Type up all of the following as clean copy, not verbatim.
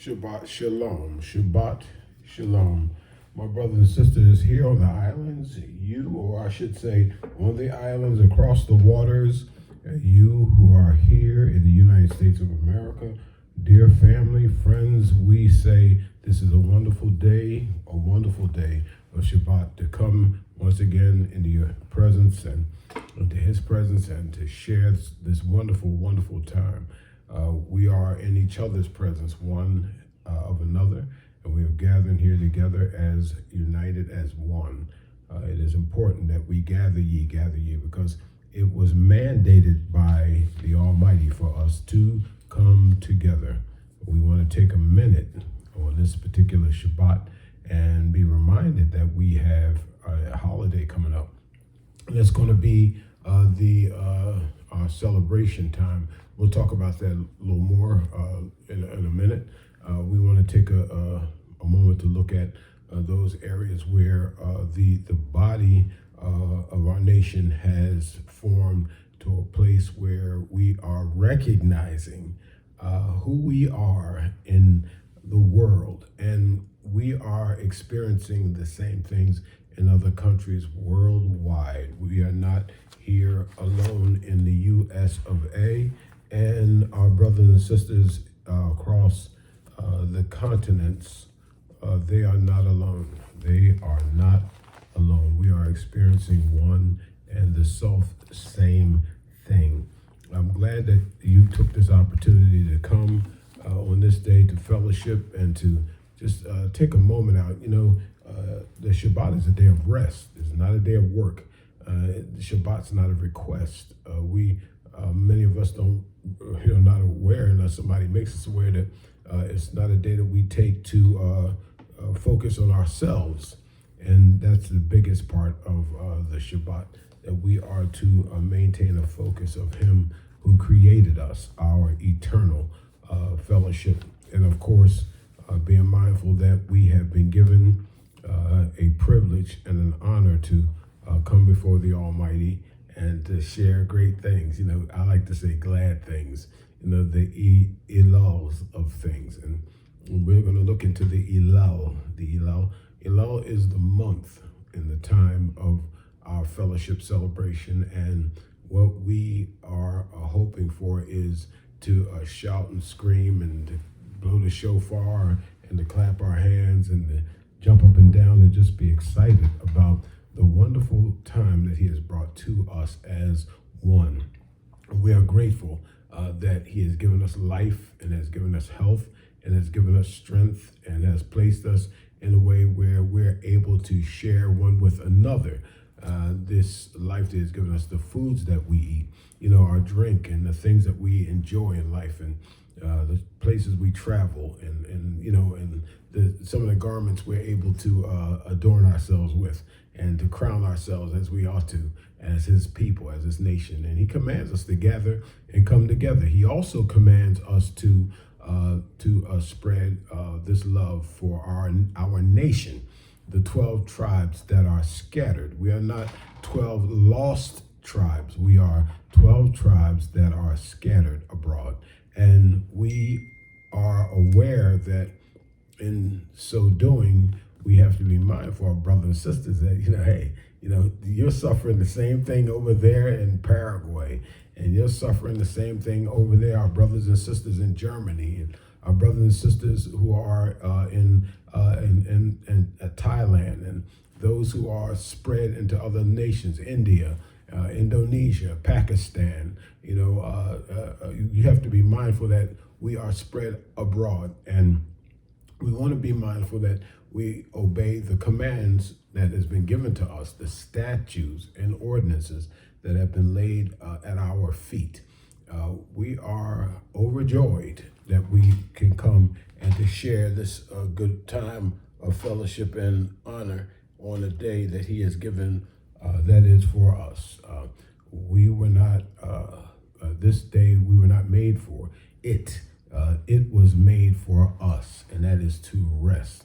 Shabbat Shalom. Shabbat Shalom. My brothers and sisters here on the islands, you, or I should say, on the islands across the waters, you who are here in the United States of America, dear family, friends, we say this is a wonderful day of Shabbat to come once again into your presence and into His presence and to share this wonderful time. We are in each other's presence, one of another, and we are gathering here together as united as one. It is important that we gather ye, because it was mandated by the Almighty for us to come together. We want to take a minute on this particular Shabbat and be reminded that we have a holiday coming up. And it's going to be our celebration time. We'll talk about that a little more in a minute. We want to take a moment to look at those areas where the body of our nation has formed to a place where we are recognizing who we are in the world, and we are experiencing the same things in other countries worldwide. We are not here alone in the U.S. of A., and our brothers and sisters across the continents, they are not alone. They are not alone. We are experiencing one and the same thing. I'm glad that you took this opportunity to come on this day to fellowship and to just take a moment out. You know, the Shabbat is a day of rest. It's not a day of work. The Shabbat's not a request. Many of us not aware unless somebody makes us aware that it's not a day that we take to focus on ourselves. And that's the biggest part of the Shabbat, that we are to maintain a focus of Him who created us, our eternal fellowship. And of course, being mindful that we have been given a privilege and an honor to come before the Almighty and to share great things. You know, I like to say glad things, you know, the Elals of things. And we're going to look into the Elul. The Elul. Elul is the month in the time of our fellowship celebration. And what we are hoping for is to shout and scream and to blow the shofar and to clap our hands and to jump up and down and just be excited about the wonderful time that He has brought to us as one. We are grateful that He has given us life and has given us health and has given us strength and has placed us in a way where we're able to share one with another. This life that has given us the foods that we eat, you know, our drink and the things that we enjoy in life, and the places we travel, and you know, and some of the garments we're able to adorn ourselves with and to crown ourselves as we ought to, as His people, as His nation. And He commands us to gather and come together. He also commands us to spread this love for our nation, the 12 tribes that are scattered. We are not 12 lost tribes. We are 12 tribes that are scattered abroad. And we are aware that in so doing, we have to be mindful, our brothers and sisters, that, you know, hey, you know, you're suffering the same thing over there in Paraguay, and you're suffering the same thing over there, our brothers and sisters in Germany, and our brothers and sisters who are in Thailand, and those who are spread into other nations, India, Indonesia, Pakistan. You know, you have to be mindful that we are spread abroad, and we want to be mindful that we obey the commands that has been given to us, the statutes and ordinances that have been laid at our feet. We are overjoyed that we can come and to share this good time of fellowship and honor on a day that he has given that is for us. We were not, this day we were not made for it. It was made for us, and that is to rest.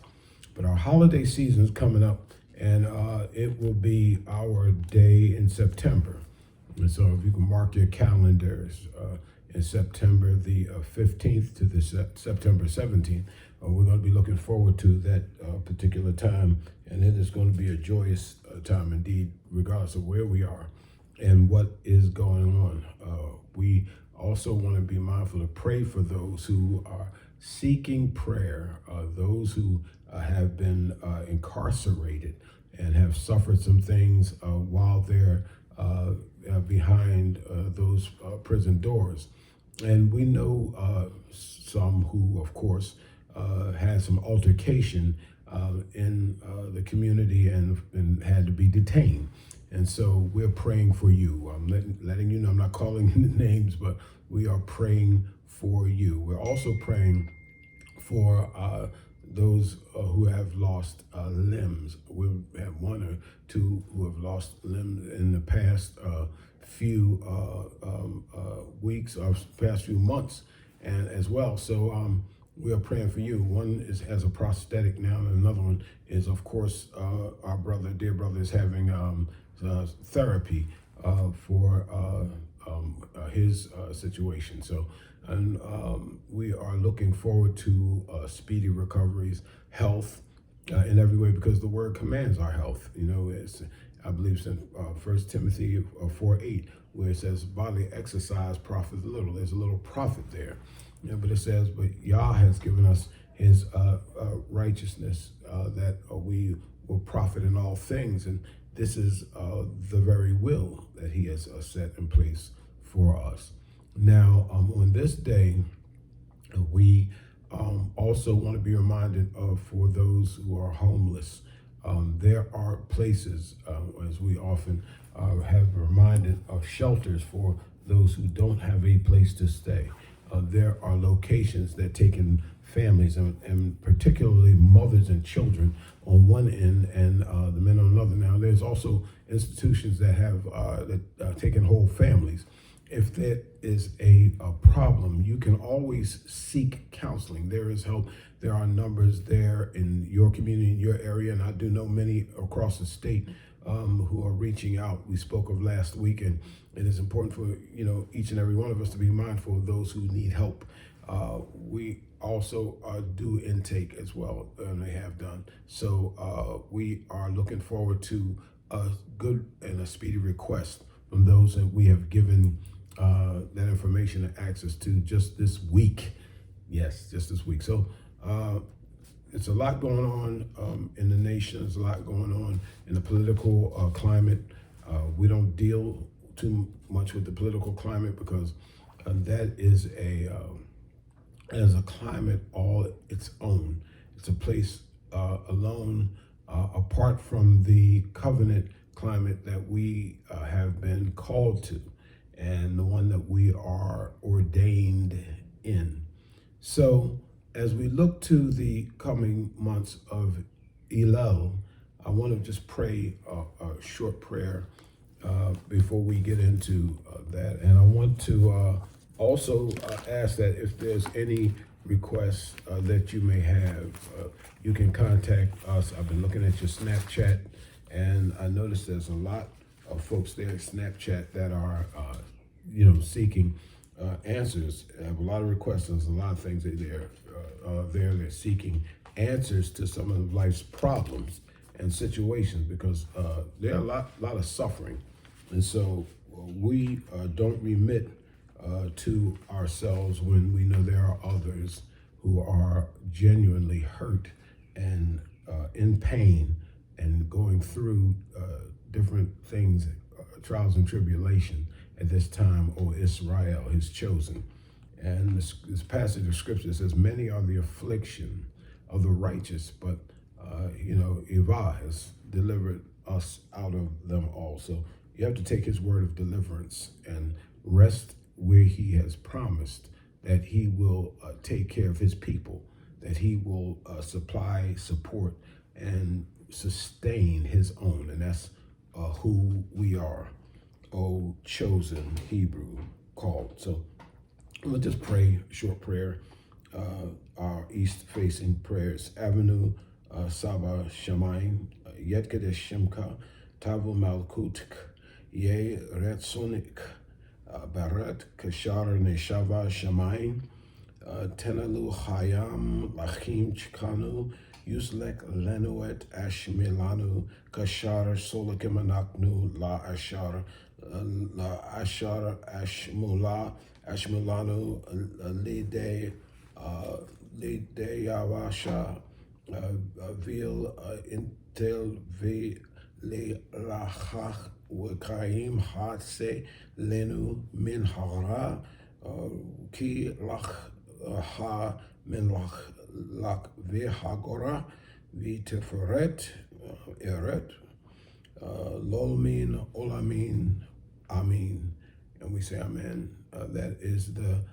But our holiday season is coming up, and it will be our day in September. And so if you can mark your calendars, in September the 15th to the September 17th, we're going to be looking forward to that particular time, and it is going to be a joyous time indeed, regardless of where we are and what is going on. We also want to be mindful to pray for those who are seeking prayer, those who have been incarcerated and have suffered some things while they're behind those prison doors. And we know some who, of course, had some altercation in the community and had to be detained. And so we're praying for you. I'm letting you know, I'm not calling names, but we are praying for you. We're also praying for those who have lost limbs. We have one or two who have lost limbs in the past few weeks or past few months, and as well. So we are praying for you. One has a prosthetic now, and another one is, of course, our dear brother, is having therapy for his situation. So, and we are looking forward to speedy recoveries, health in every way, because the word commands our health. You know, it's, I believe it's in 1 Timothy 4:8, where it says bodily exercise profits little. There's a little profit there. You know, but it says, but Yah has given us his righteousness, that we will profit in all things. And this is the very will that he has set in place for us. Now, on this day, we also want to be reminded of, for those who are homeless, there are places, as we often have reminded, of shelters for those who don't have a place to stay. There are locations that take in families, and particularly mothers and children on one end, and the men on another. Now, there's also institutions that have taken whole families. If there is a problem, you can always seek counseling. There is help. There are numbers there in your community, in your area, and I do know many across the state who are reaching out. We spoke of last week, and it is important for each and every one of us to be mindful of those who need help. We also do intake as well, and they have done. So we are looking forward to a good and a speedy request from those that we have given that information and access to just this week. Yes, just this week. So it's a lot going on in the nation. There's a lot going on in the political climate. We don't deal too much with the political climate because that is as a climate all its own. It's a place alone, apart from the covenant climate that we have been called to, and the one that we are ordained in. So as we look to the coming months of Elul, I want to just pray a short prayer before we get into that. And I want to also ask that if there's any requests that you may have, you can contact us. I've been looking at your Snapchat, and I noticed there's a lot of folks there at Snapchat that are, seeking answers. I have a lot of requests. There's a lot of things that they're seeking answers to some of life's problems and situations, because there are a lot of suffering. And so we don't remit to ourselves when we know there are others who are genuinely hurt and in pain and going through different things, trials and tribulation at this time, O Israel, his chosen. And this passage of scripture says, many are the affliction of the righteous, but Yahweh has delivered us out of them all. So you have to take his word of deliverance and rest where he has promised that he will take care of his people, that he will supply, support, and sustain his own. And that's who we are, oh chosen Hebrew called. So let's just pray a short prayer. Our east-facing prayers. Avenue Saba Shamayim, Yet Kadesh Shemka, Tavu Malkutik, Ye Retsonik, Barat Kashar Neshava Shamayim, Tenalu Hayam, Lachim Chikanu, Yuslek Lenuet Ashmelanu, Kashar Solakimanaknu, La Ashar, Ashmula, Ashmelanu, Lide, Lide Yavasha, Vil Intel V Le Rachach Wakaim Hatse Lenu Min Hara Ki Lach Ha Min Lach Vihagora Viteferet Eret Lolmin Olamin Amin. And we say amen. That is the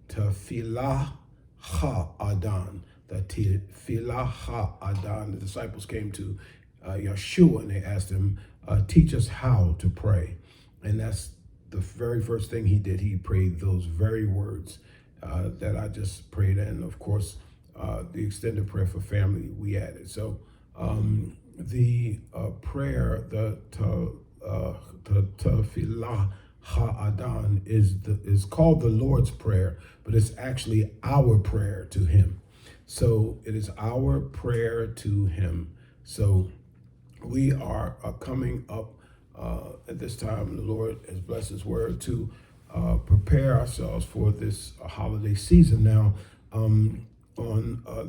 Tefillah Ha-Adan. The Tefillah Ha-Adan. The disciples came to Yeshua and they asked him, teach us how to pray. And that's the very first thing he did. He prayed those very words that I just prayed. And of course, the extended prayer for family we added. So the prayer, the Tefillah Ha-Adan is called the Lord's Prayer, but it's actually our prayer to him. So it is our prayer to him. So we are coming up at this time. The Lord has blessed his word to prepare ourselves for this holiday season. Now, on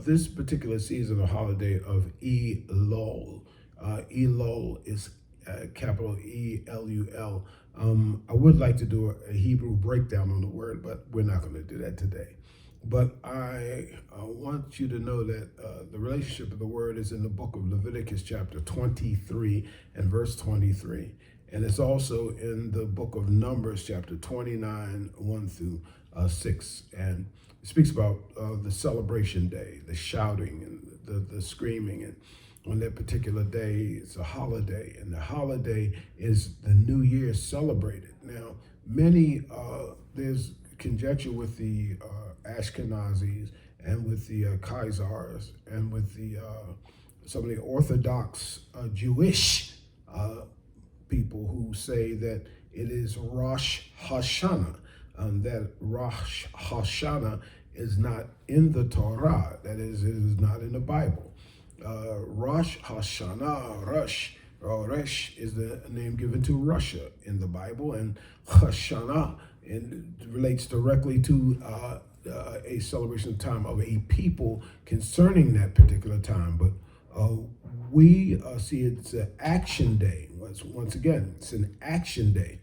this particular season, the holiday of Elul. Elul is capital E-L-U-L. I would like to do a Hebrew breakdown on the word, but we're not going to do that today. But I want you to know that the relationship of the word is in the book of Leviticus chapter 23 and verse 23. And it's also in the book of Numbers chapter 29, 1 through 6. And it speaks about the celebration day, the shouting and the screaming. And on that particular day, it's a holiday. And the holiday is the New Year celebrated. Now, there's conjecture with the Ashkenazis and with the Khazars and with the some of the Orthodox Jewish people who say that it is Rosh Hashanah, that Rosh Hashanah is not in the Torah, that is, it is not in the Bible. Rosh Hashanah, Resh is the name given to Russia in the Bible, and Hashanah relates directly to a celebration time of a people concerning that particular time. But we see it's an action day. Once again, it's an action day.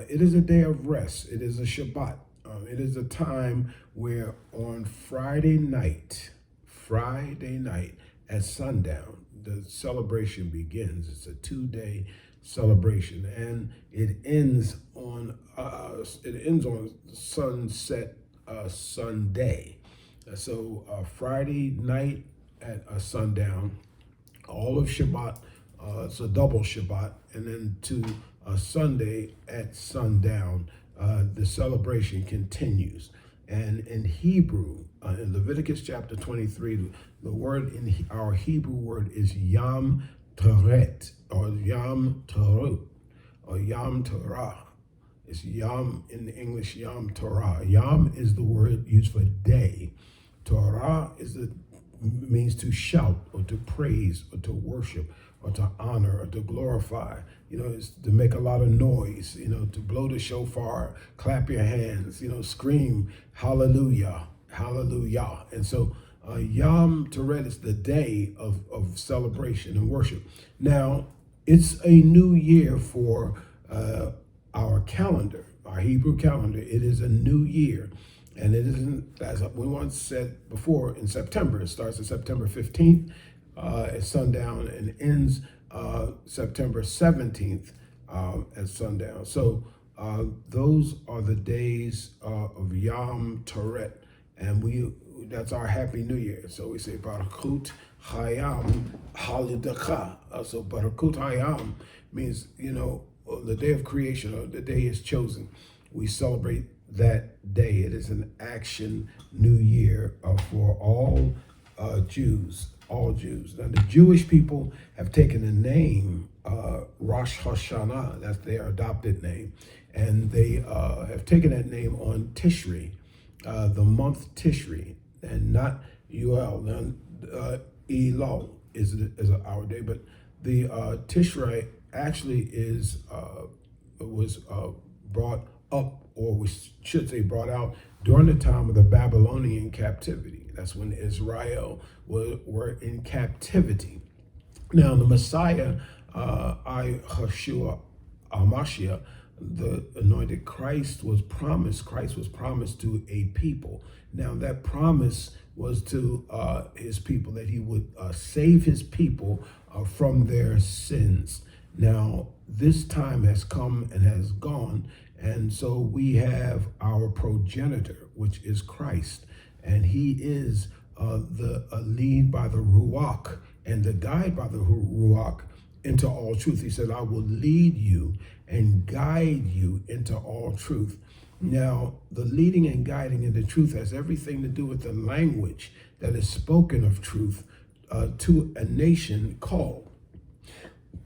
It is a day of rest. It is a Shabbat. It is a time where on Friday night at sundown, the celebration begins. It's a 2-day celebration, and it ends on sunset Sunday. So Friday night at sundown, all of Shabbat, it's a double Shabbat, and then to Sunday at sundown, the celebration continues. And in Hebrew, in Leviticus chapter 23, the word in our Hebrew word is Yom Teret, or Yom Terut, or Yom Torah. It's Yom in the English, Yom Torah. Yom is the word used for day. Torah means to shout or to praise or to worship or to honor or to glorify. It's to make a lot of noise, to blow the shofar, clap your hands, scream, hallelujah, hallelujah. And so Yom Teret is the day of celebration and worship. Now, it's a new year for our calendar, our Hebrew calendar. It is a new year. And it isn't, as we once said before, in September. It starts on September 15th at sundown and ends September 17th at sundown. So those are the days of Yom Teruah, and that's our Happy New Year. So we say Barakut Hayam Halidaka. So Barakut Hayam means, the day of creation, or the day is chosen. We celebrate that day. It is an action new year for all Jews, all Jews. Now, the Jewish people have taken the name Rosh Hashanah, that's their adopted name, and they have taken that name on Tishri, the month Tishri, and not Elul. Now, Elul is our day, but the Tishrei actually was brought up, or we should say brought out, during the time of the Babylonian captivity. That's when Israel were in captivity. Now, the Messiah, Yeshua HaMashiach, the anointed Christ was promised. Christ was promised to a people. Now, that promise was to his people, that he would save his people from their sins. Now, this time has come and has gone, and so we have our progenitor, which is Christ, and he is the lead by the Ruach and the guide by the Ruach into all truth. He said, I will lead you and guide you into all truth. Now, the leading and guiding into truth has everything to do with the language that is spoken of truth to a nation called.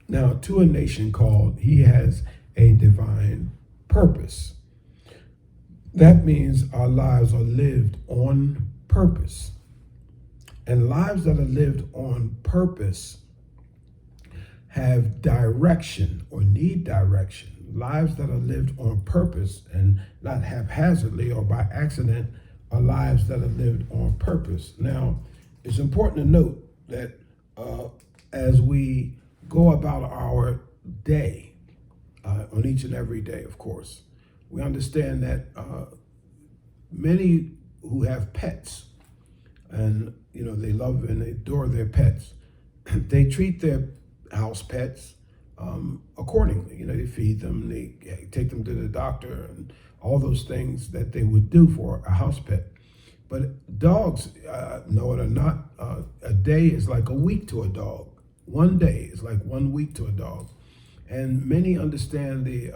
Now, to a nation called, he has a divine purpose. That means our lives are lived on purpose. And lives that are lived on purpose have direction, or need direction. Lives that are lived on purpose and not haphazardly or by accident are lives that are lived on purpose. Now, it's important to note that as we go about our day, on each and every day, of course, we understand that many who have pets, and they love and they adore their pets, they treat their house pets accordingly. They feed them, they take them to the doctor, and all those things that they would do for a house pet. But dogs, know it or not, a day is like a week to a dog. One day is like 1 week to a dog. And many understand the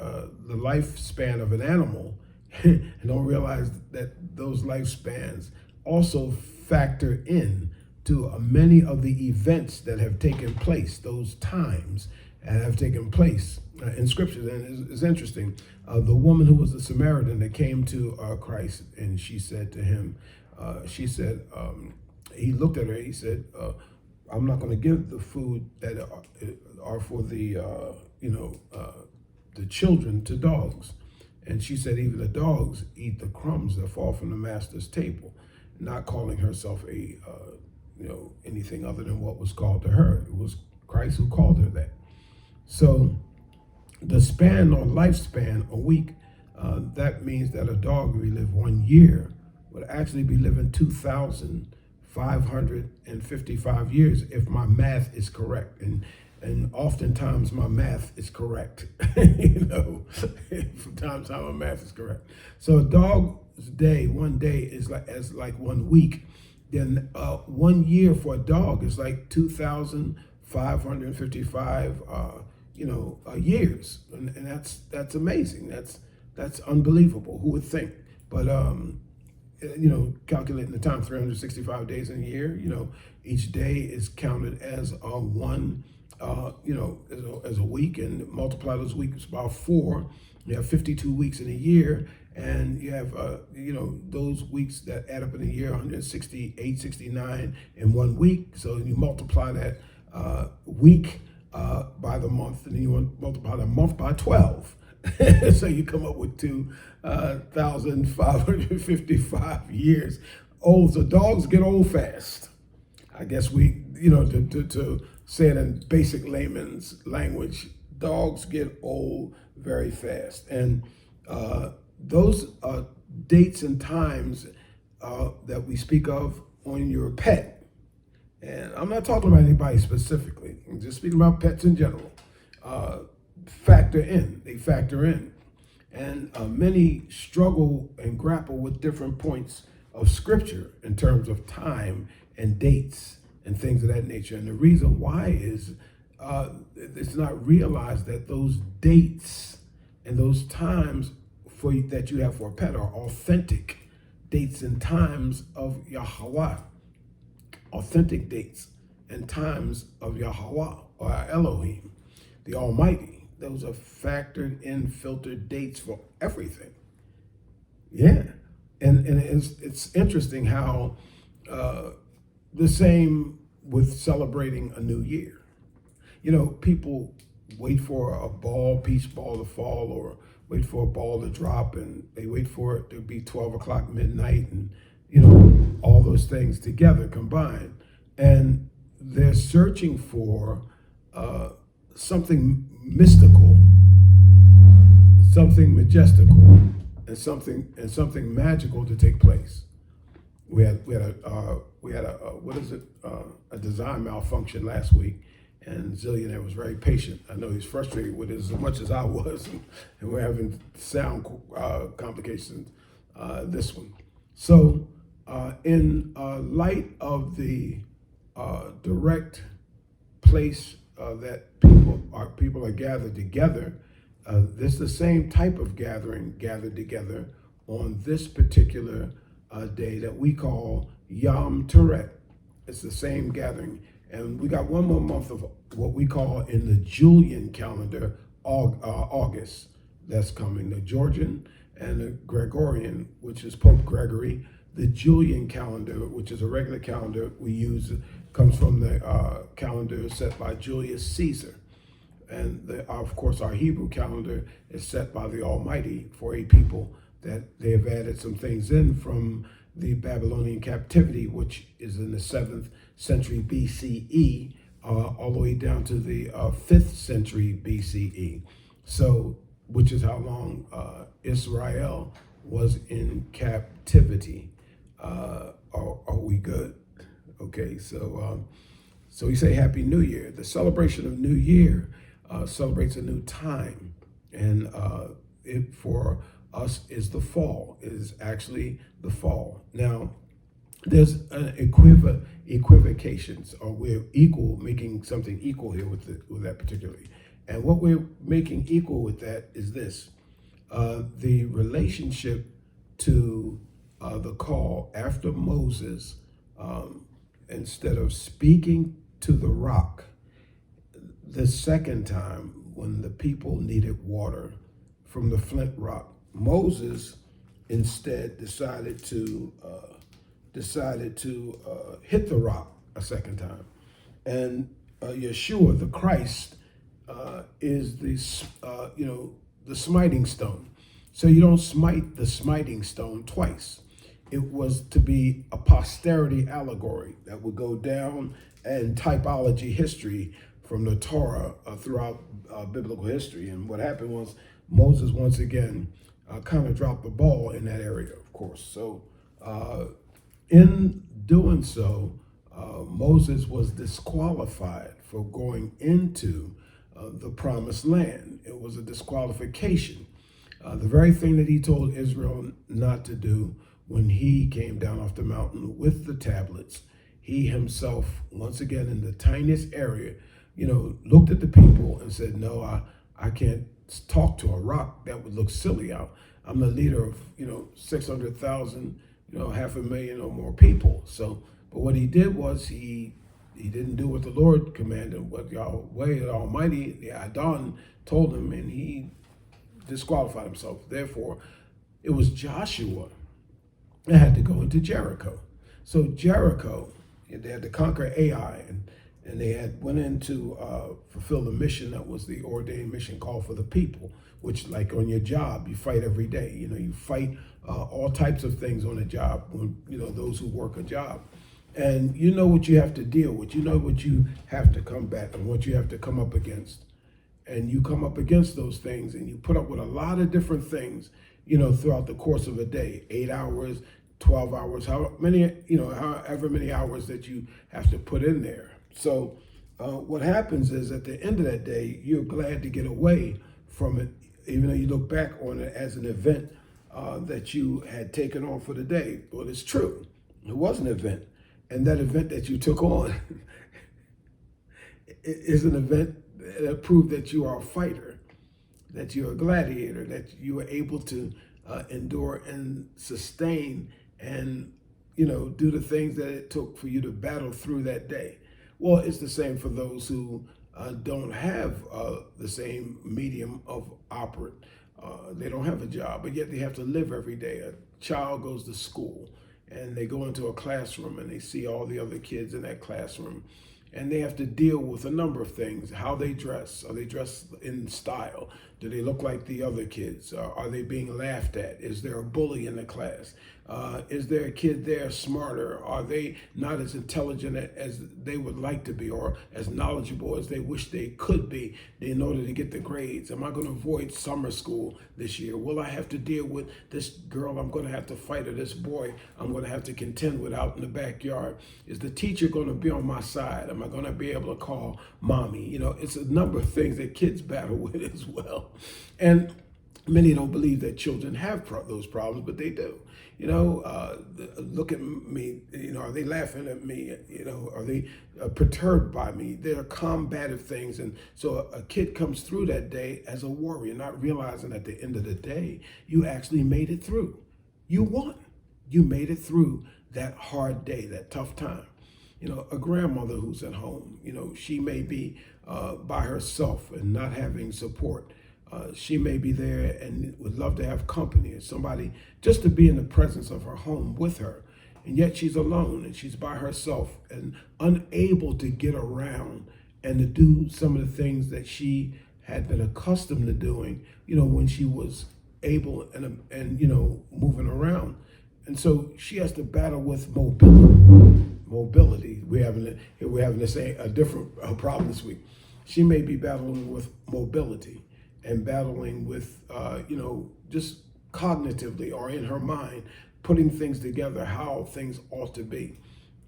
lifespan of an animal and don't realize that those lifespans also factor in to many of the events that have taken place, those times that have taken place in Scripture. And it's interesting. The woman who was the Samaritan that came to Christ, and she said to him, he looked at her, he said, I'm not going to give the food that are for the children to dogs. And she said, even the dogs eat the crumbs that fall from the master's table, not calling herself anything other than what was called to her. It was Christ who called her that. So the span or lifespan, a week, that means that a dog will live 1 year, would actually be living 2,555 years if my math is correct. And oftentimes my math is correct. From time to time my math is correct. So a dog's day, 1 day is like 1 week. Then 1 year for a dog is like 2,555 years. And that's amazing. That's unbelievable. Who would think? But calculating the time, 365 days in a year, each day is counted as one, as a week, and multiply those weeks by 4. You have 52 weeks in a year, and you have, those weeks that add up in a year, 168, 69 in 1 week. So you multiply that week by the month, and then you multiply the month by 12. So you come up with 2,555 years old. So dogs get old fast. I guess to say it in basic layman's language, dogs get old very fast. And those dates and times that we speak of on your pet. And I'm not talking about anybody specifically. I'm just speaking about pets in general. They factor in. And many struggle and grapple with different points of scripture in terms of time and dates and things of that nature. And the reason why is it's not realized that those dates and those times that you have for a pet are authentic dates and times of Yahweh. Authentic dates and times of Yahweh or Elohim, the Almighty. Those are factored in, filtered dates for everything. Yeah. And it's interesting how the same with celebrating a new year. You know, people wait for a peach ball to fall, or wait for a ball to drop, and they wait for it to be 12 o'clock midnight, and, you know, all those things together combined. And they're searching for something mystical, something majestical, and something magical to take place. We had a design malfunction last week, and Zillionaire was very patient. I know he's frustrated with it as much as I was, and we're having sound complications this one. So in light of the direct place that people are gathered together, this is the same type of gathered together on this particular day that we call Yom Teruah. It's the same gathering. And we got one more month of what we call in the Julian calendar, August, that's coming. The Georgian and the Gregorian, which is Pope Gregory. The Julian calendar, which is a regular calendar we use, comes from the calendar set by Julius Caesar. And of course, our Hebrew calendar is set by the Almighty for a people that they have added some things in from the Babylonian captivity, which is in the 7th century BCE, all the way down to the 5th century BCE. So, which is how long Israel was in captivity. Are we good? Okay, so we say Happy New Year. The celebration of New Year celebrates a new time, and it for us is the fall. It is actually the fall. Now, there's equivocations, or we're making something equal here with that particularly. And what we're making equal with that is this: the relationship to the call after Moses, instead of speaking to the rock, the second time when the people needed water from the flint rock, Moses instead decided to hit the rock a second time. And Yeshua, the Christ, is the smiting stone. So you don't smite the smiting stone twice. It was to be a posterity allegory that would go down and typology history from the Torah throughout biblical history. And what happened was Moses once again kind of dropped the ball in that area, of course. So in doing so, Moses was disqualified for going into the promised land. It was a disqualification. The very thing that he told Israel not to do when he came down off the mountain with the tablets, he himself, once again in the tiniest area, looked at the people and said, no, I can't talk to a rock. That would look silly out. I'm the leader of, 600,000, 500,000 or more people. So, but what he did was he didn't do what the Lord commanded, what Yahweh, the Almighty, the Adon told him, and he disqualified himself. Therefore, it was Joshua that had to go into Jericho. So Jericho, they had to conquer Ai, and they had went in to fulfill the mission that was the ordained mission called for the people, which, like on your job, you fight every day. You fight all types of things on a job, when, those who work a job. And what you have to deal with. You know what you have to combat and what you have to come up against. and you come up against those things, and you put up with a lot of different things, throughout the course of a day, 8 hours, 12 hours, however many hours that you have to put in there. So what happens is at the end of that day, you're glad to get away from it, even though you look back on it as an event that you had taken on for the day. Well, it's true. It was an event. And that event that you took on is an event that proved that you are a fighter, that you're a gladiator, that you were able to endure and sustain and, do the things that it took for you to battle through that day. Well, it's the same for those who don't have the same medium of operate. They don't have a job, but yet they have to live every day. A child goes to school and they go into a classroom and they see all the other kids in that classroom, and they have to deal with a number of things. How they dress. Are they dressed in style? Do they look like the other kids? Are they being laughed at? Is there a bully in the class? Is there a kid there smarter? Are they not as intelligent as they would like to be, or as knowledgeable as they wish they could be in order to get the grades? Am I going to avoid summer school this year? Will I have to deal with this girl I'm going to have to fight, or this boy I'm going to have to contend with out in the backyard? Is the teacher going to be on my side? Am I going to be able to call mommy? It's a number of things that kids battle with as well. And many don't believe that children have those problems, but they do. Look at me, are they laughing at me? Are they perturbed by me? They're combative things. And so a kid comes through that day as a warrior, not realizing at the end of the day, you actually made it through. You won. You made it through that hard day, that tough time. A grandmother who's at home, she may be by herself and not having support. She may be there and would love to have company, and somebody just to be in the presence of her home with her. And yet she's alone and she's by herself and unable to get around and to do some of the things that she had been accustomed to doing, when she was able and moving around. And so she has to battle with mobility. We're having a different problem this week. She may be battling with mobility and battling with, just cognitively or in her mind, putting things together, how things ought to be.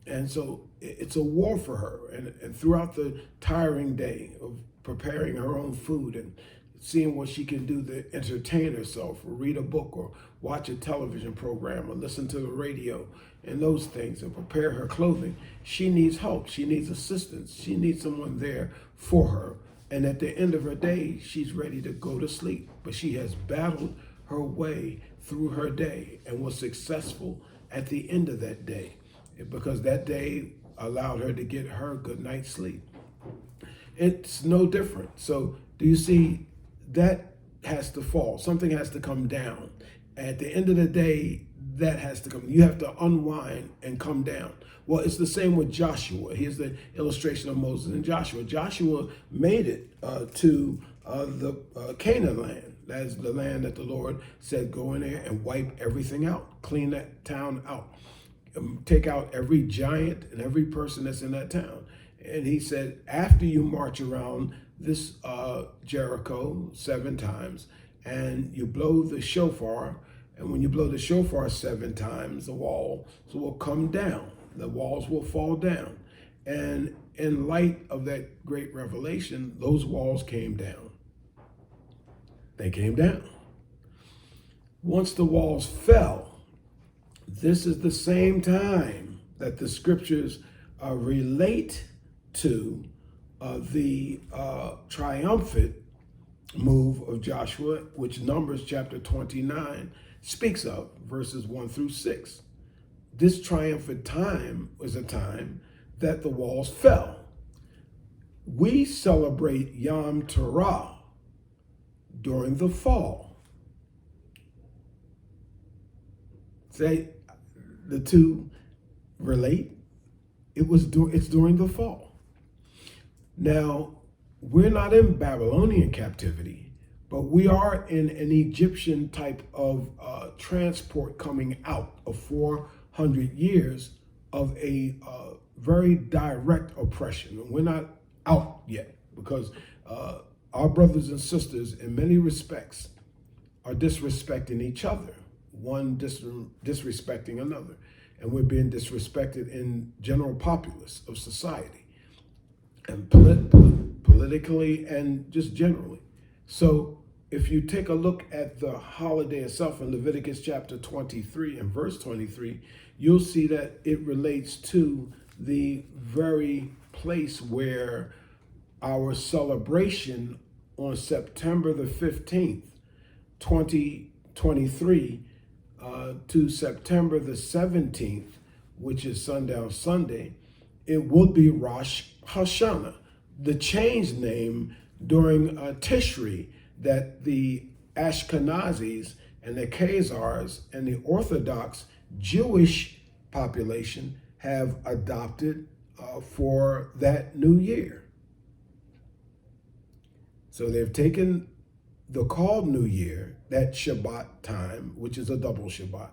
And so it's a war for her. And throughout the tiring day of preparing her own food and seeing what she can do to entertain herself, or read a book, or watch a television program, or listen to the radio, and those things, and prepare her clothing, she needs help. She needs assistance. She needs someone there for her. And at the end of her day, she's ready to go to sleep. But she has battled her way through her day and was successful at the end of that day, because that day allowed her to get her good night's sleep. It's no different. So do you see, that has to fall. Something has to come down. At the end of the day, that has to come. You have to unwind and come down. Well, it's the same with Joshua. Here's the illustration of Moses and Joshua. Joshua made it to the Canaan land. That's the land that the Lord said, go in there and wipe everything out. Clean that town out. Take out every giant and every person that's in that town. And he said, after you march around this Jericho 7 times, and you blow the shofar, and when you blow the shofar 7 times, the walls will come down. The walls will fall down. And in light of that great revelation, those walls came down. They came down. Once the walls fell, this is the same time that the scriptures relate to the triumphant move of Joshua, which Numbers chapter 29 speaks of, verses 1 through 6. This triumphant time was a time that the walls fell. We celebrate Yom Teruah during the fall. Say the two relate. It's during the fall. Now, we're not in Babylonian captivity, but we are in an Egyptian type of transport coming out of 400 years of a very direct oppression. And we're not out yet, because our brothers and sisters, in many respects, are disrespecting each other, one disrespecting another. And we're being disrespected in general populace of society, and politically and just generally. So if you take a look at the holiday itself in Leviticus chapter 23 and verse 23, you'll see that it relates to the very place where our celebration on September the 15th, 2023, to September the 17th, which is Sundown Sunday, it would be Rosh Hashanah, the changed name during Tishri that the Ashkenazis and the Khazars and the Orthodox Jewish population have adopted for that new year. So they've taken the called New Year, that Shabbat time, which is a double Shabbat,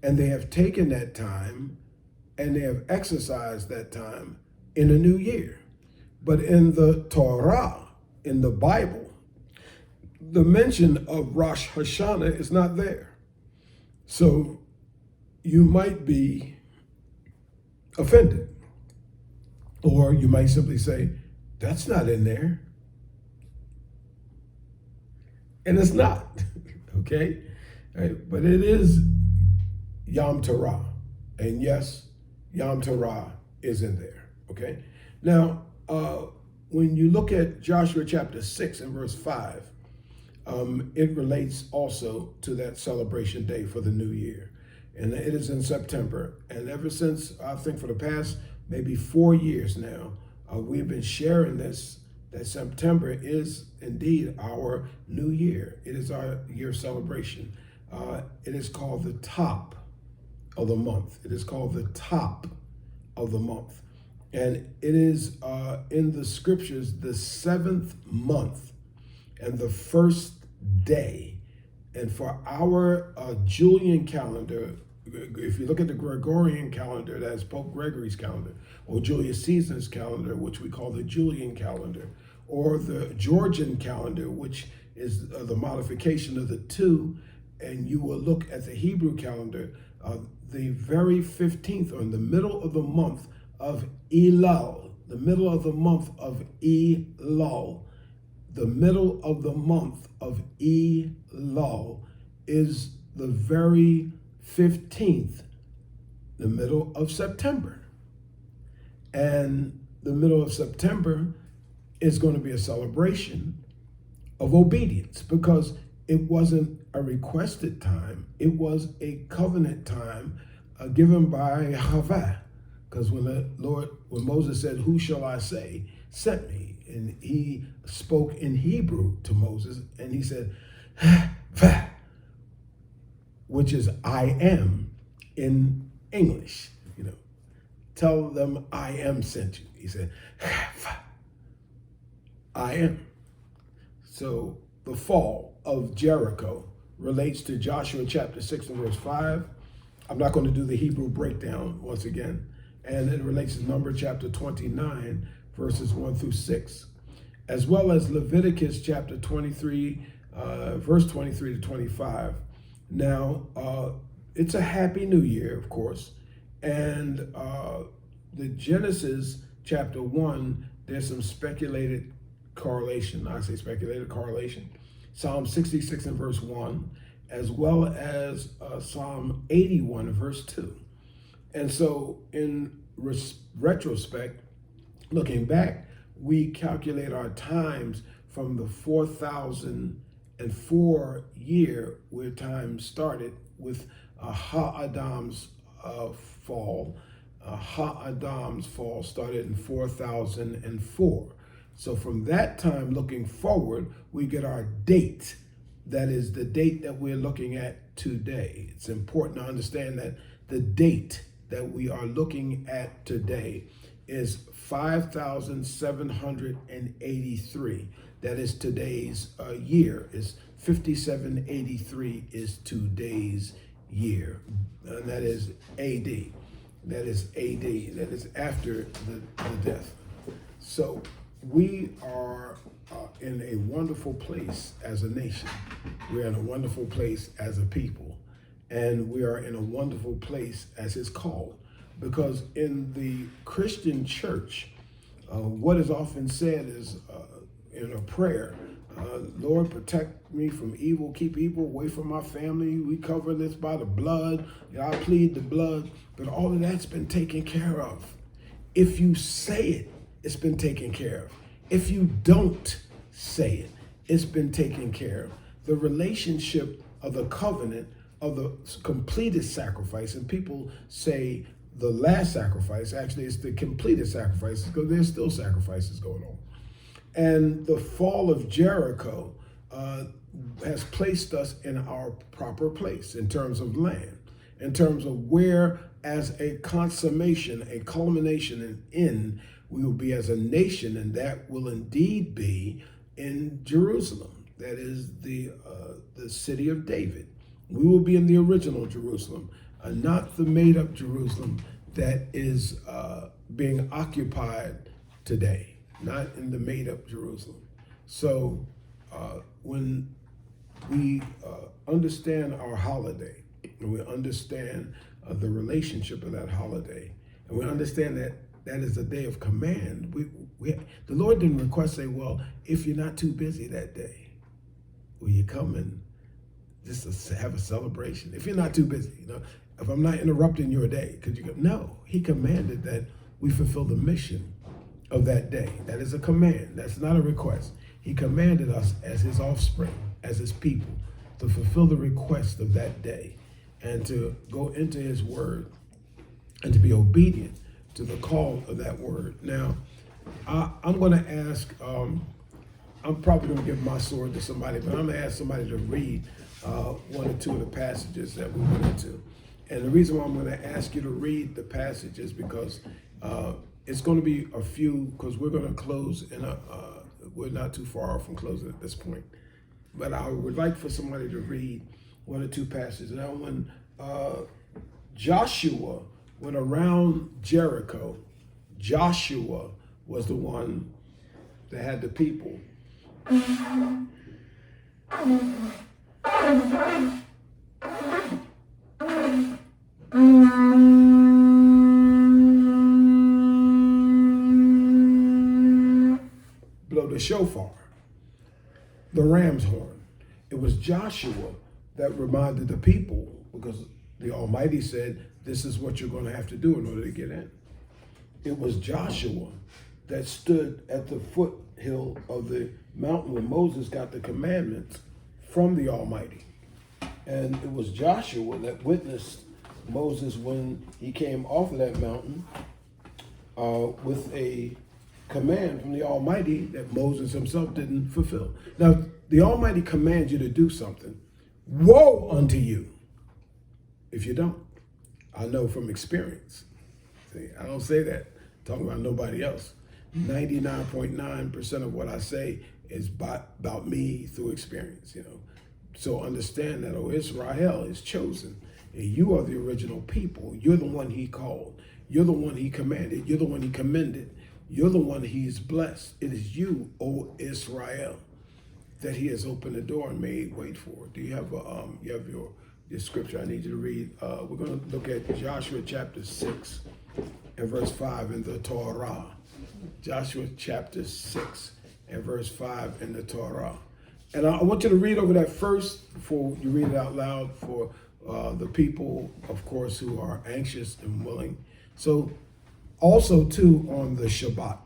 and they have taken that time and they have exercised that time in a new year. But in the Torah, in the Bible, the mention of Rosh Hashanah is not there. So you might be offended, or you might simply say, that's not in there. And it's not, okay? Right? But it is Yom Teruah. And yes, Yom Teruah is in there, okay? Now, when you look at Joshua chapter 6 and verse 5, it relates also to that celebration day for the new year. And it is in September. And ever since, I think for the past maybe 4 years now, we've been sharing this, that September is indeed our new year. It is our year celebration. It is called the top of the month. It is called the top of the month. And it is in the scriptures the 7th month and the first day. And for our Julian calendar, if you look at the Gregorian calendar, that's Pope Gregory's calendar, or Julius Caesar's calendar, which we call the Julian calendar, or the Georgian calendar, which is the modification of the two, and you will look at the Hebrew calendar, the very 15th, or in the middle of the month of Elul, the middle of the month of Elul, the middle of the month of Elul is the very 15th, the middle of September. And the middle of September is going to be a celebration of obedience, because it wasn't a requested time, it was a covenant time given by Yahweh. Because when Moses said, "Who shall I say sent me?" and he spoke in Hebrew to Moses, and he said, "Vah," which is "I am" in English. Tell them I am sent you. He said, "I am." So the fall of Jericho relates to Joshua chapter 6 and verse 5. I'm not going to do the Hebrew breakdown once again. And it relates to Numbers chapter 29, verses 1 through 6, as well as Leviticus chapter 23, verse 23 to 25. Now, it's a happy new year, of course. And the Genesis chapter 1, there's some speculated correlation. I say speculated correlation. Psalm 66 and verse 1, as well as Psalm 81 and verse 2. And so in retrospect, looking back, we calculate our times from the 4004 year where time started with Ha-Adam's fall. Ha-Adam's fall started in 4004. So from that time looking forward, we get our date. That is the date that we're looking at today. It's important to understand that the date that we are looking at today is 5,783. That is today's year. Is 5783 is today's year. And that is AD. That is AD. That is after the death. So we are in a wonderful place as a nation. We're in a wonderful place as a people. And we are in a wonderful place as His called. Because in the Christian church, what is often said is in a prayer, Lord, protect me from evil, keep evil away from my family. We cover this by the blood. I plead the blood. But all of that's been taken care of. If you say it, it's been taken care of. If you don't say it, it's been taken care of. The relationship of the covenant of the completed sacrifice, and people say the last sacrifice, actually it's the completed sacrifice because there's still sacrifices going on. And the fall of Jericho has placed us in our proper place in terms of land, in terms of where as a consummation, a culmination, and end, we will be as a nation, and that will indeed be in Jerusalem. That is the city of David. We will be in the original Jerusalem, not the made-up Jerusalem that is being occupied today, not in the made-up Jerusalem. So when we understand our holiday, and we understand the relationship of that holiday, and we understand that that is a day of command, the Lord didn't request, say, well, if you're not too busy that day, will you come and just to have a celebration? If you're not too busy, if I'm not interrupting your day, could you go? No, He commanded that we fulfill the mission of that day. That is a command. That's not a request. He commanded us as His offspring, as His people, to fulfill the request of that day and to go into His word and to be obedient to the call of that word. Now, I'm going to ask, I'm probably going to give my sword to somebody, but I'm going to ask somebody to read one or two of the passages that we went into. And the reason why I'm going to ask you to read the passages because it's going to be a few, because we're going to close we're not too far off from closing at this point. But I would like for somebody to read one or two passages. Now, when Joshua went around Jericho, Joshua was the one that had the people. Blow the shofar, the ram's horn. It was Joshua that reminded the people, because the Almighty said, this is what you're going to have to do in order to get in. It was Joshua that stood at the foothill of the mountain where Moses got the commandments from the Almighty. And it was Joshua that witnessed Moses when he came off of that mountain with a command from the Almighty that Moses himself didn't fulfill. Now, the Almighty commands you to do something. Woe unto you if you don't. I know from experience. See, I don't say that talking about nobody else. 99.9% of what I say is about me through experience, So understand that, Israel is chosen. And you are the original people. You're the one He called. You're the one He commanded. You're the one He commended. You're the one He's blessed. It is you, O Israel, that He has opened the door and made wait for. Do you have your scripture I need you to read? We're going to look at Joshua chapter 6 and verse 5 in the Torah. Joshua chapter 6 and verse 5 in the Torah. And I want you to read over that first before you read it out loud for the people, of course, who are anxious and willing. So also, too, on the Shabbat,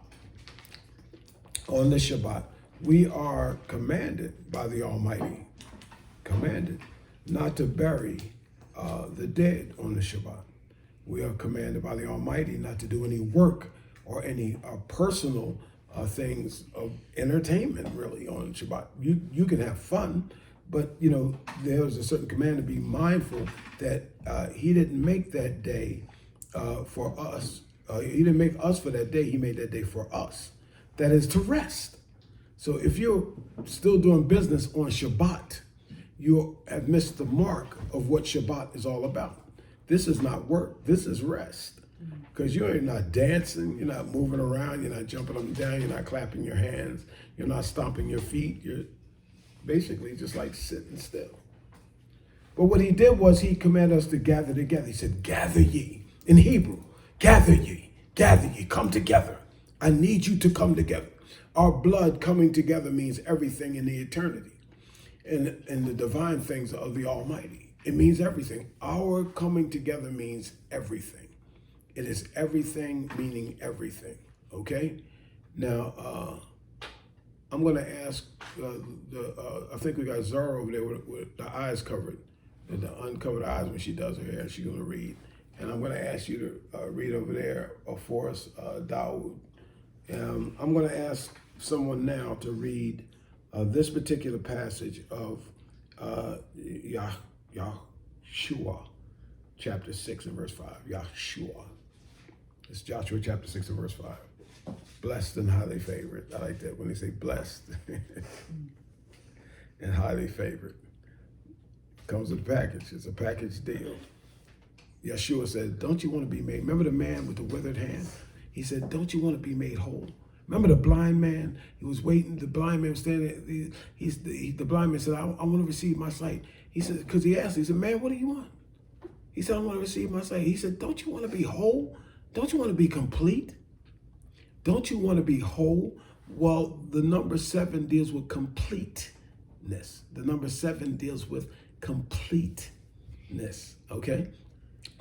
we are commanded by the Almighty, not to bury the dead on the Shabbat. We are commanded by the Almighty not to do any work or any personal things of entertainment, really, on Shabbat. You can have fun, but, there's a certain command to be mindful that He didn't make that day for us. He didn't make us for that day. He made that day for us. That is to rest. So if you're still doing business on Shabbat, you have missed the mark of what Shabbat is all about. This is not work. This is rest. Because you're not dancing, you're not moving around, you're not jumping up and down, you're not clapping your hands, you're not stomping your feet. You're basically just like sitting still. But what he did was he commanded us to gather together. He said, gather ye. In Hebrew, gather ye, come together. I need you to come together. Our blood coming together means everything in the eternity and the divine things of the Almighty. It means everything. Our coming together means everything. It is everything meaning everything, okay? Now, I'm going to ask, I think we got Zara over there with the eyes covered, and the uncovered eyes when she does her hair, she's going to read. And I'm going to ask you to read over there for us, Dawood. I'm going to ask someone now to read this particular passage of Yahshua, chapter 6 and verse 5. Yahshua. It's Joshua chapter 6 and verse 5. Blessed and highly favored. I like that when they say blessed and highly favored. Comes with a package. It's a package deal. Yeshua said, don't you want to be made? Remember the man with the withered hand? He said, don't you want to be made whole? Remember the blind man? He was waiting. The blind man was standing. The blind man said, I want to receive my sight. He said, because he asked, he said, man, what do you want? He said, I want to receive my sight. He said, don't you want to be whole? Don't you want to be complete? Don't you want to be whole? Well, the number 7 deals with completeness. The number 7 deals with completeness, okay?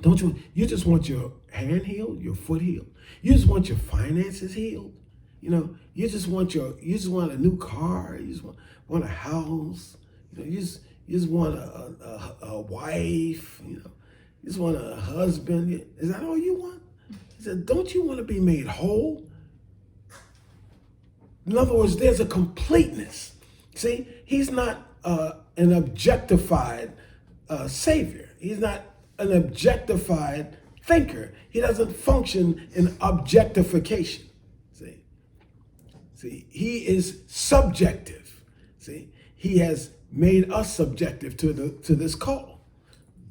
Don't you just want your hand healed, your foot healed. You just want your finances healed. You know, you just want a new car. You just want a house. You know, you just want a wife. You know, you just want a husband. Is that all you want? He said, don't you want to be made whole? In other words, there's a completeness. See, he's not an objectified savior. He's not an objectified thinker. He doesn't function in objectification. See, he is subjective. See, he has made us subjective to this call,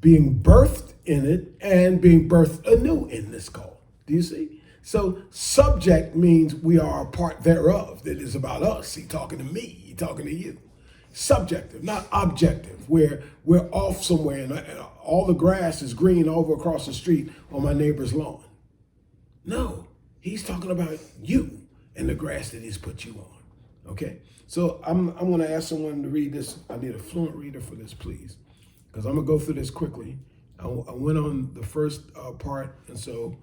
being birthed in it and being birthed anew in this call. Do you see? So subject means we are a part thereof. That is about us. He talking to me. He talking to you. Subjective, not objective, where we're off somewhere and all the grass is green over across the street on my neighbor's lawn. No, he's talking about you and the grass that he's put you on. Okay, so I'm going to ask someone to read this. I need a fluent reader for this, please, because I'm going to go through this quickly. I went on the first part, and so,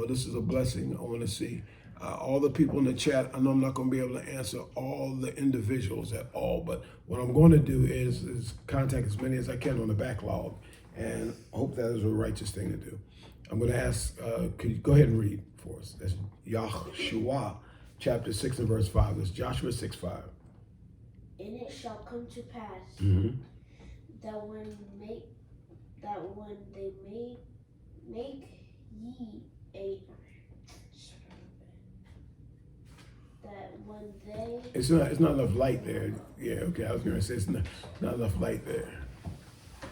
this is a blessing. I want to see all the people in the chat. I know I'm not going to be able to answer all the individuals at all, but what I'm going to do is contact as many as I can on the backlog, and I hope that is a righteous thing to do. I'm going to ask, could you go ahead and read for us? That's Yahshua, chapter 6 and verse 5. That's Joshua 6:5. And it shall come to pass that when they make ye it's not enough light there. Yeah, okay, I was going to say it's not enough light there.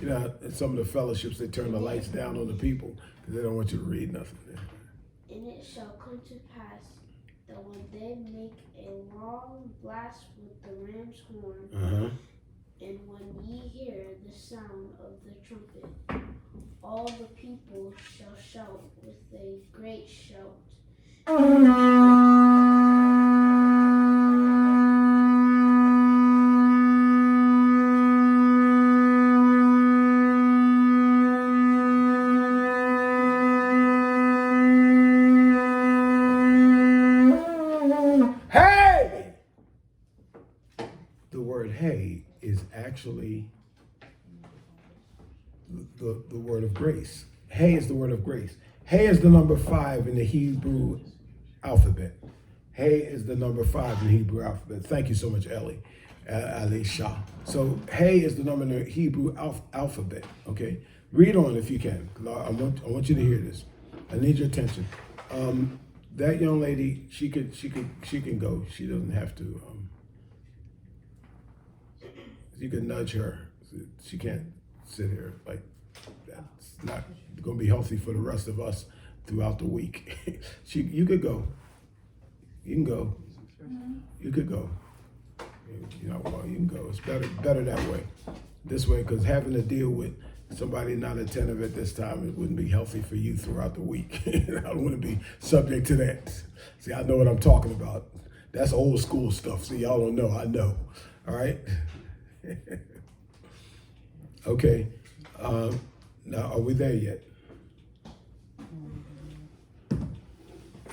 You know, in some of the fellowships, they turn the lights down on the people because they don't want you to read nothing there. And it shall come to pass that when they make a long blast with the ram's horn, and when ye hear the sound of the trumpet, all the people shall shout with a great shout. Hey! The word hey is actually the word of grace. Hey is the word of grace. Hey is the number 5 in the Hebrew alphabet. Hey is the number 5 in the Hebrew alphabet. Thank you so much, Ali Shah. So hey is the number in the Hebrew alphabet. Okay, read on if you can. I want you to hear this. I need your attention. That young lady, she can go. She doesn't have to. You can nudge her. She can't sit here like that's not going to be healthy for the rest of us throughout the week. You could go. You can go. You could go. You know, well, you can go. It's better that way. This way, because having to deal with somebody not attentive at this time, it wouldn't be healthy for you throughout the week. I don't want to be subject to that. See, I know what I'm talking about. That's old school stuff. See, y'all don't know. I know. All right? Okay. Now, are we there yet?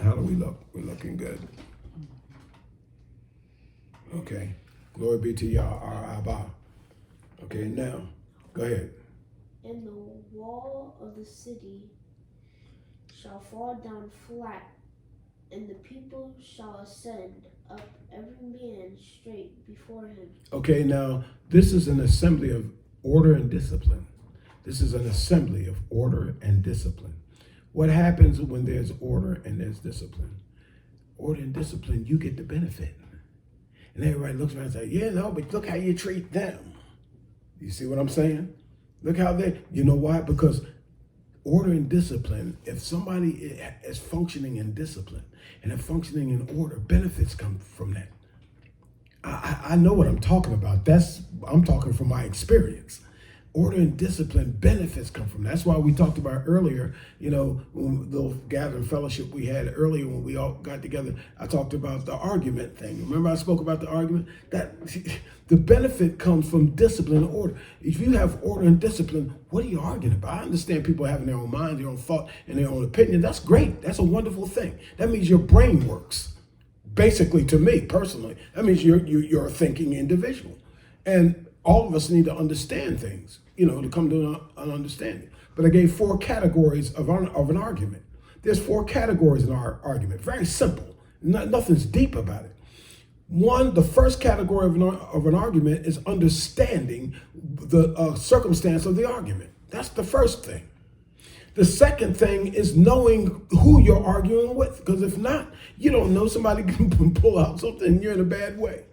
How do we look? We're looking good. Okay. Glory be to Yah, our Abba. Okay, now, go ahead. And the wall of the city shall fall down flat, and the people shall ascend up, every man straight before him. Okay, now, this is an assembly of order and discipline. This is an assembly of order and discipline. What happens when there's order and there's discipline? Order and discipline, you get the benefit. And everybody looks around and says, yeah, no, but look how you treat them. You see what I'm saying? Look how you know why? Because order and discipline, if somebody is functioning in discipline and they're functioning in order, benefits come from that. I know what I'm talking about. I'm talking from my experience. Order and discipline, benefits come from that. That's why we talked about earlier, you know, the gathering fellowship we had earlier when we all got together, I talked about the argument thing. Remember I spoke about the argument? That the benefit comes from discipline and order. If you have order and discipline, what are you arguing about? I understand people having their own mind, their own thought, and their own opinion. That's great. That's a wonderful thing. That means your brain works. Basically, to me personally, that means you're a thinking individual. And all of us need to understand things, you know, to come to an understanding. But I gave 4 categories of an argument. There's 4 categories in our argument. Very simple. Nothing's deep about it. One, the first category of an argument is understanding the circumstance of the argument. That's the first thing. The second thing is knowing who you're arguing with. Because if not, you don't know, somebody can pull out something and you're in a bad way.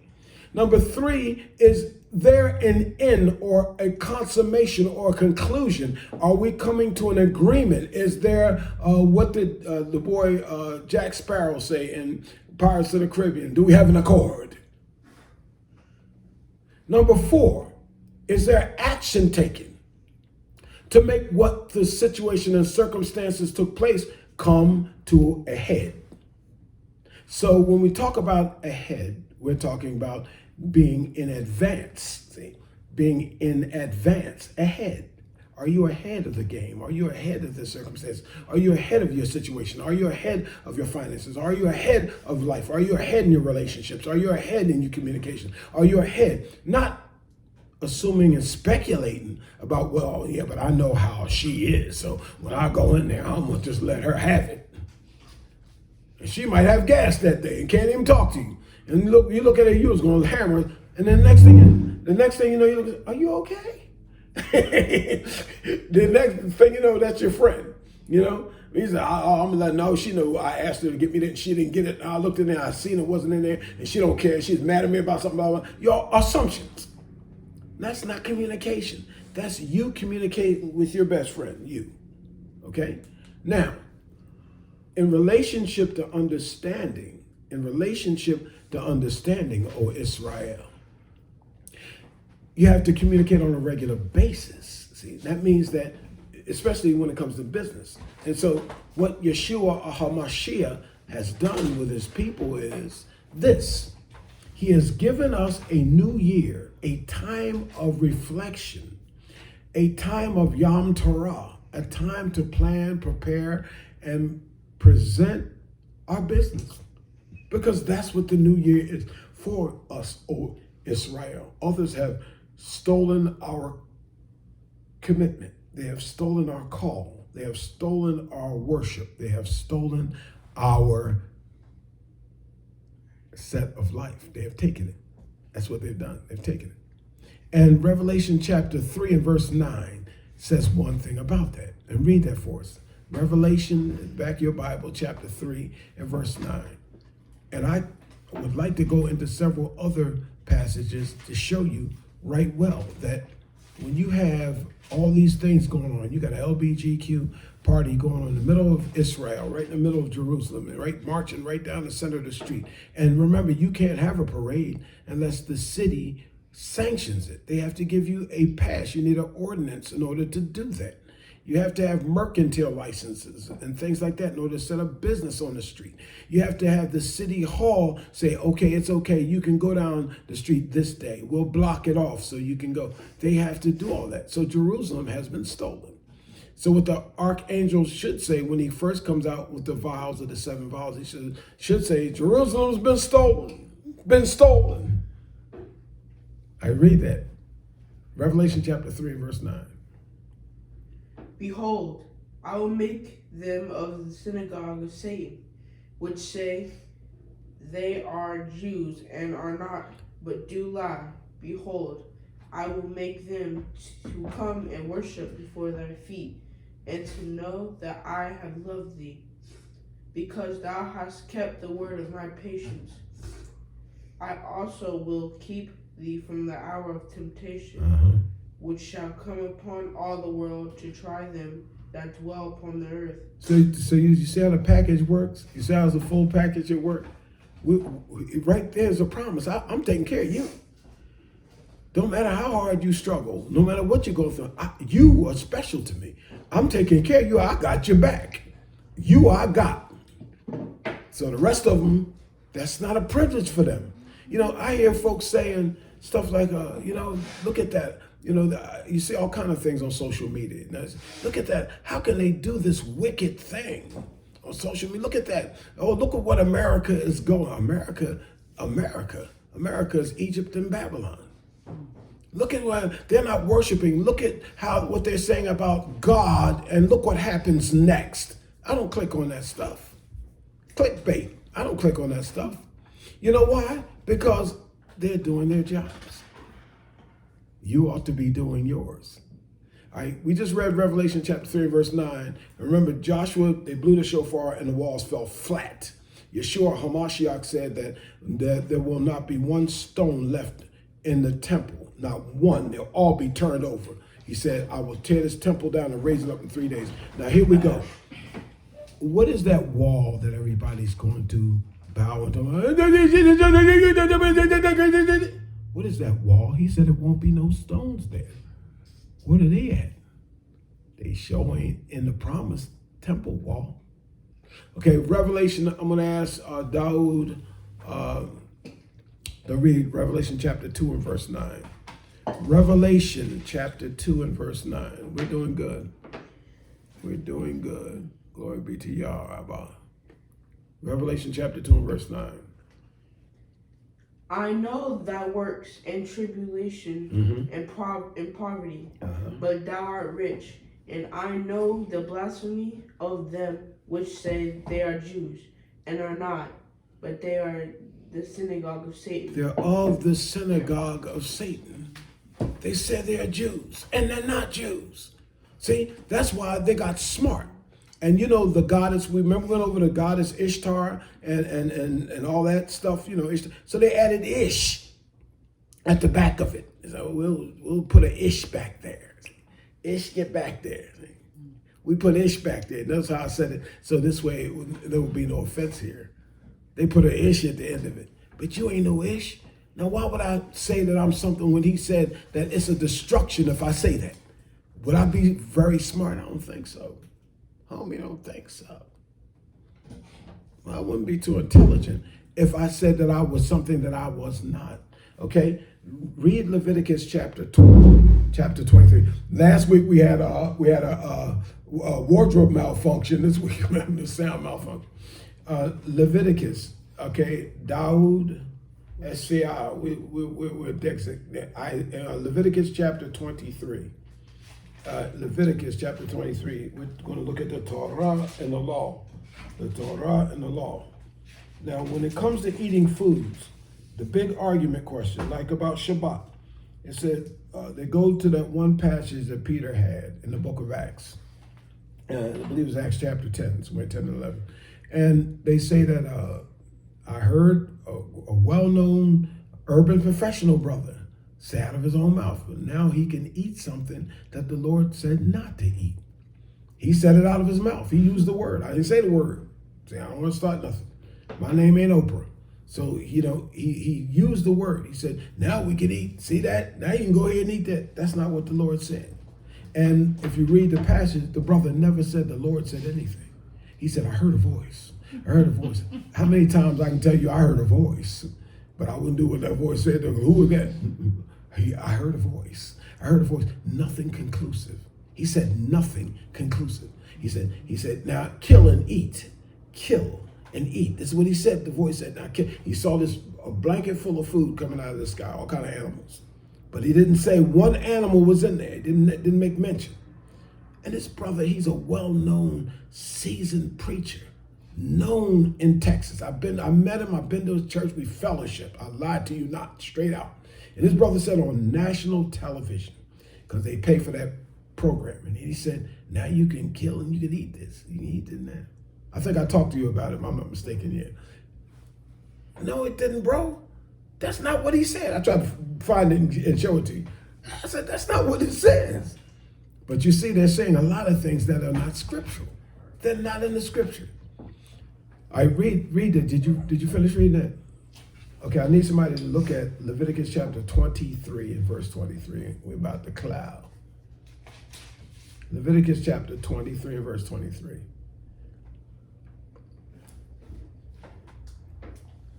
Number 3 is there an end or a consummation or a conclusion? Are we coming to an agreement? Is there, what did the boy Jack Sparrow say in Pirates of the Caribbean? Do we have an accord? Number 4, is there action taken to make what the situation and circumstances took place come to a head? So when we talk about a head, we're talking about being in advance, being in advance, ahead. Are you ahead of the game? Are you ahead of the circumstance? Are you ahead of your situation? Are you ahead of your finances? Are you ahead of life? Are you ahead in your relationships? Are you ahead in your communication? Are you ahead? Not assuming and speculating about, well, yeah, but I know how she is, so when I go in there, I'm going to just let her have it. And she might have gas that day and can't even talk to you. And you look at her, you was going to hammer, and then the next thing you know, you look, are you okay? The next thing you know, that's your friend, you know? He said, I'm like, no, she knew. I asked her to get me that, she didn't get it. I looked in there, I seen it wasn't in there, and she don't care. She's mad at me about something, blah, blah. Your assumptions. That's not communication. That's you communicating with your best friend, you, okay? Now, in relationship to understanding, O Israel, you have to communicate on a regular basis. See, that means that, especially when it comes to business. And so what Yeshua HaMashiach has done with his people is this. He has given us a new year, a time of reflection, a time of Yom Torah, a time to plan, prepare, and present our business. Because that's what the new year is for us, O Israel. Others have stolen our commitment. They have stolen our call. They have stolen our worship. They have stolen our set of life. They have taken it. That's what they've done. They've taken it. And Revelation chapter 3 and verse 9 says one thing about that. And read that for us. Revelation, back your Bible, chapter 3 and verse 9. And I would like to go into several other passages to show you right well that when you have all these things going on, you got an LBGQ party going on in the middle of Israel, right in the middle of Jerusalem, right marching right down the center of the street. And remember, you can't have a parade unless the city sanctions it. They have to give you a pass. You need an ordinance in order to do that. You have to have mercantile licenses and things like that in order to set up business on the street. You have to have the city hall say, okay, it's okay. You can go down the street this day. We'll block it off so you can go. They have to do all that. So Jerusalem has been stolen. So what the archangel should say when he first comes out with the vials of the 7 vials, he should say, Jerusalem's been stolen. Been stolen. I read that. Revelation chapter 3, verse 9. Behold, I will make them of the synagogue of Satan, which say they are Jews and are not, but do lie. Behold, I will make them to come and worship before thy feet, and to know that I have loved thee, because thou hast kept the word of my patience. I also will keep thee from the hour of temptation, which shall come upon all the world to try them that dwell upon the earth. So you see how the package works? You see how it's a full package at work? Right there's a promise. I'm taking care of you. Don't matter how hard you struggle, no matter what you go through, you are special to me. I'm taking care of you. I got your back. You I got. So the rest of them, that's not a privilege for them. You know, I hear folks saying stuff like, look at that. You know, you see all kind of things on social media. Look at that. How can they do this wicked thing on social media? Look at that. Oh, look at what America is going. America is Egypt and Babylon. Look at what they're not worshiping. Look at what they're saying about God, and look what happens next. I don't click on that stuff. Clickbait. I don't click on that stuff. You know why? Because they're doing their jobs. You ought to be doing yours. All right, we just read Revelation chapter 3, verse 9. And remember, Joshua, they blew the shofar and the walls fell flat. Yeshua HaMashiach said that there will not be one stone left in the temple. Not one. They'll all be turned over. He said, I will tear this temple down and raise it up in 3 days. Now, here we go. What is that wall that everybody's going to bow into? What is that wall? He said it won't be no stones there. Where are they at? They showing in the promised temple wall. Okay, Revelation, I'm going to ask Dawood to read Revelation chapter 2 and verse 9. Revelation chapter 2 and verse 9. We're doing good. We're doing good. Glory be to Yah, Abba. Revelation chapter 2 and verse 9. I know thy works and tribulation and poverty, but thou art rich. And I know the blasphemy of them which say they are Jews, and are not, but they are the synagogue of Satan. They're of the synagogue of Satan. They say they're Jews, and they're not Jews. See, that's why they got smart. And you know the goddess, we remember we went over the goddess Ishtar and all that stuff, you know. So they added Ish at the back of it. So we'll put an Ish back there. Ish, get back there. We put Ish back there. That's how I said it. So this way there will be no offense here. They put an Ish at the end of it. But you ain't no Ish. Now why would I say that I'm something when he said that it's a destruction if I say that? Would I be very smart? I don't think so. Homie, don't think so. I wouldn't be too intelligent if I said that I was something that I was not. Okay? Read Leviticus chapter 23. Last week we had a wardrobe malfunction. This week we're having a sound malfunction. Leviticus, okay? Dawood, SCI, we're Leviticus chapter 23. Leviticus chapter 23. We're going to look at the Torah and the law. The Torah and the law. Now, when it comes to eating foods, the big argument question, like about Shabbat, it said they go to that one passage that Peter had in the book of Acts. I believe it was Acts chapter 10, somewhere 10 and 11. And they say that I heard a well-known urban professional brother say out of his own mouth. But now he can eat something that the Lord said not to eat. He said it out of his mouth. He used the word. I didn't say the word. See, I don't want to start nothing. My name ain't Oprah. So, he used the word. He said, now we can eat. See that? Now you can go ahead and eat that. That's not what the Lord said. And if you read the passage, the brother never said the Lord said anything. He said, I heard a voice. I heard a voice. How many times I can tell you I heard a voice, but I wouldn't do what that voice said. Who was that? I heard a voice. I heard a voice. Nothing conclusive. He said nothing conclusive. He said, now kill and eat. Kill and eat. This is what he said. The voice said, now kill. He saw a blanket full of food coming out of the sky, all kind of animals. But he didn't say one animal was in there. He didn't make mention. And this brother, he's a well-known, seasoned preacher, known in Texas. I met him. I've been to his church. We fellowship. I lied to you not, straight out. And this brother said on national television, because they pay for that program, and he said, now you can kill and you can eat this. You can eat it now. I think I talked to you about it, if I'm not mistaken yet. No, it didn't, bro. That's not what he said. I tried to find it and show it to you. I said, that's not what it says. But you see, they're saying a lot of things that are not scriptural. They're not in the scripture. I read it. Did you finish reading that? Okay, I need somebody to look at Leviticus chapter 23 and verse 23. We're about the cloud. Leviticus chapter 23 and verse 23.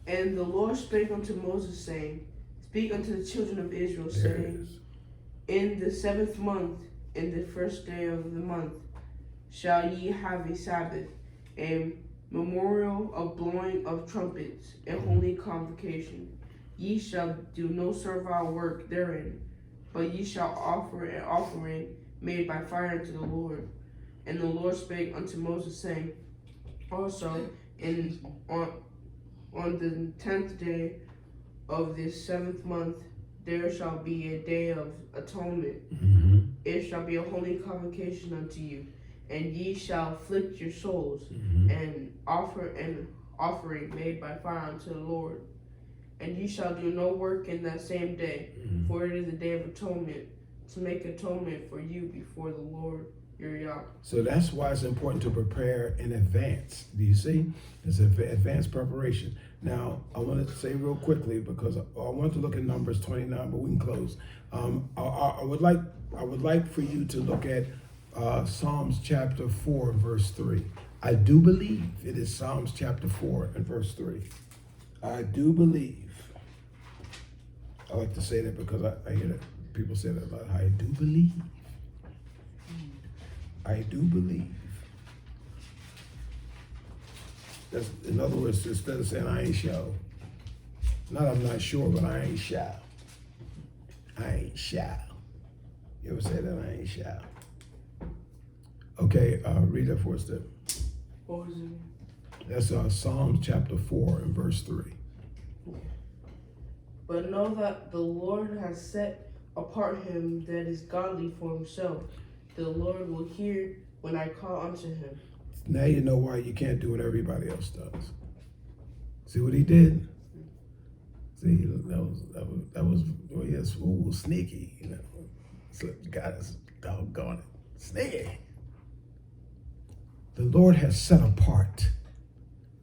And the Lord spake unto Moses, saying, Speak unto the children of Israel, saying, In the 7th month, in the 1st day of the month, shall ye have a Sabbath, a memorial of blowing of trumpets, a holy convocation. Ye shall do no servile work therein, but ye shall offer an offering made by fire unto the Lord. And the Lord spake unto Moses, saying, Also on the 10th day of this 7th month, there shall be a day of atonement. Mm-hmm. It shall be a holy convocation unto you, and ye shall afflict your souls, and offer an offering made by fire unto the Lord. And ye shall do no work in that same day, for it is a day of atonement, to make atonement for you before the Lord your Yah. So that's why it's important to prepare in advance. Do you see? It's an advanced preparation. Now, I want to say real quickly, because I want to look at Numbers 29, but we can close. I would like for you to look at Psalms chapter 4, verse 3. I do believe it is Psalms chapter 4 and verse 3. I do believe. I like to say that because I hear that people say that a lot. I do believe. I do believe. That's, in other words, instead of saying I ain't sure, not I'm not sure, but I ain't shy. I ain't shy. You ever say that? I ain't shy. Okay, read that for us then. What was it? That's Psalms chapter 4 and verse 3. But know that the Lord has set apart him that is godly for himself. The Lord will hear when I call unto him. Now you know why you can't do what everybody else does. See what he did? See, that was well, yes, ooh, sneaky, you know. So God is doggone it. Sneaky. The Lord has set apart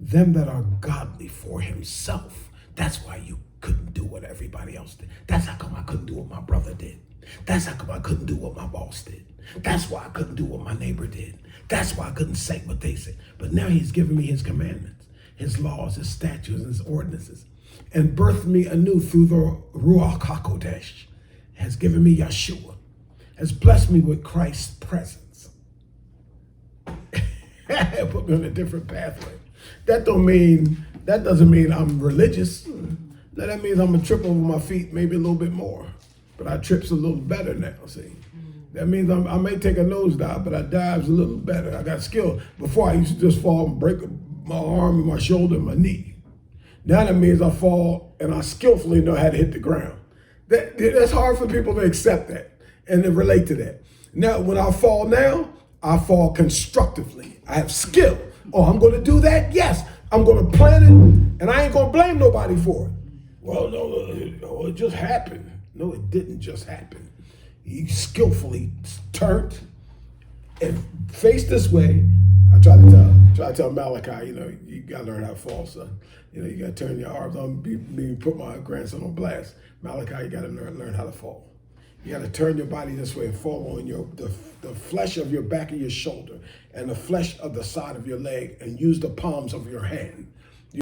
them that are godly for himself. That's why you couldn't do what everybody else did. That's how come I couldn't do what my brother did. That's how come I couldn't do what my boss did. That's why I couldn't do what my neighbor did. That's why I couldn't say what they said. But now he's given me his commandments, his laws, his statutes, and his ordinances, and birthed me anew through the Ruach HaKodesh, has given me Yeshua, has blessed me with Christ's presence. Put me on a different pathway. That doesn't mean I'm religious. No, that means I'm gonna trip over my feet maybe a little bit more. But I trips a little better now, see. That means I may take a nosedive, but I dives a little better. I got skill. Before I used to just fall and break my arm and my shoulder and my knee. Now that means I fall and I skillfully know how to hit the ground. That's hard for people to accept that and to relate to that. Now, when I fall now, I fall constructively. I have skill. Oh, I'm going to do that? Yes. I'm going to plan it, and I ain't going to blame nobody for it. Well, no, it just happened. No, it didn't just happen. He skillfully turned and faced this way. I try to tell Malachi, you gotta learn how to fall, son. You gotta turn your arms on, put my grandson on blast. Malachi, you gotta learn how to fall. You gotta turn your body this way and fall on the flesh of your back of your shoulder and the flesh of the side of your leg and use the palms of your hand.